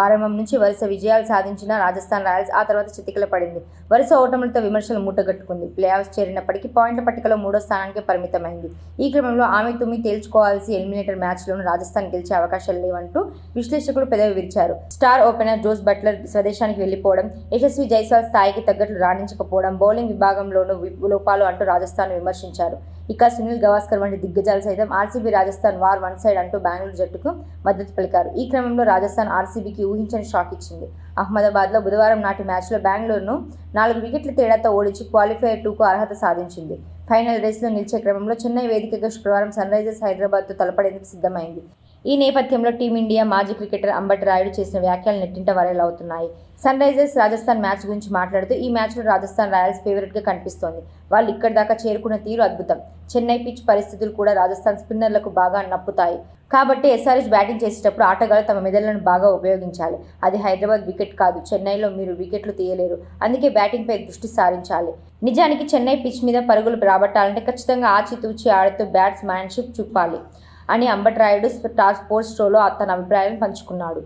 ఆరంభం నుంచి వరుస విజయాలు సాధించిన రాజస్థాన్ రాయల్స్ ఆ తర్వాత చితికిల పడింది. వరుస ఓటములతో విమర్శలు మూటగట్టుకుంది. ప్లేఆఫ్స్ చేరినప్పటికీ పాయింట్ల పట్టికలో 3వ స్థానానికే పరిమితమైంది. ఈ క్రమంలో ఆమె తుమ్మి తేల్చుకోవాల్సి ఎలిమినేటర్ మ్యాచ్లోనూ రాజస్థాన్ గెలిచే అవకాశాలు లేవంటూ విశ్లేషకులు పెదవి విరిచారు. స్టార్ ఓపెనర్ జోస్ బట్లర్ స్వదేశానికి వెళ్లిపోవడం, యశస్వి జైస్వాల్ స్థాయికి తగ్గట్లు రాణించకపోవడం, బౌలింగ్ విభాగంలోనూ లోపాలు అంటూ రాజస్థాన్ విమర్శించారు. ఇక సునీల్ గవాస్కర్ వంటి దిగ్గజాలు సైతం RCB Rajasthan war one side అంటూ బెంగళూరు జట్టుకు మద్దతు పలికారు. ఈ క్రమంలో రాజస్థాన్ ఆర్సీబీకి ఊహించని షాక్ ఇచ్చింది. అహ్మదాబాద్లో బుధవారం నాటి మ్యాచ్లో బెంగళూరును 4 వికెట్ల తేడాతో ఓడించి క్వాలిఫైయర్ 2కు అర్హత సాధించింది. ఫైనల్ రేసులో నిలిచే క్రమంలో చెన్నై వేదికగా శుక్రవారం సన్రైజర్స్ హైదరాబాద్తో తలపడేందుకు సిద్ధమైంది. ఈ నేపథ్యంలో టీమిండియా మాజీ క్రికెటర్ అంబటి రాయుడు చేసిన వ్యాఖ్యలు నెట్టింట వైరల్ అవుతున్నాయి. సన్రైజర్స్ రాజస్థాన్ మ్యాచ్ గురించి మాట్లాడుతూ ఈ మ్యాచ్లో రాజస్థాన్ రాయల్స్ ఫేవరెట్గా కనిపిస్తోంది. వాళ్ళు ఇక్కడి దాకా చేరుకున్న తీరు అద్భుతం. చెన్నై పిచ్ పరిస్థితులు కూడా రాజస్థాన్ స్పిన్నర్లకు బాగా నప్పుతాయి. కాబట్టి ఎస్ఆర్హెచ్ బ్యాటింగ్ చేసేటప్పుడు ఆటగాళ్లు తమ మెదళ్లను బాగా ఉపయోగించాలి. అది హైదరాబాద్ వికెట్ కాదు. చెన్నైలో మీరు వికెట్లు తీయలేరు. అందుకే బ్యాటింగ్పై దృష్టి సారించాలి. నిజానికి చెన్నై పిచ్ మీద పరుగులు రాబట్టాలంటే ఖచ్చితంగా ఆచితూచి ఆడుతూ బ్యాట్స్ మ్యాన్షిప్ చూపాలి అని అంబటి రాయుడు స్టార్ స్పోర్ట్స్ షోలో తన అభిప్రాయాలను పంచుకున్నాడు.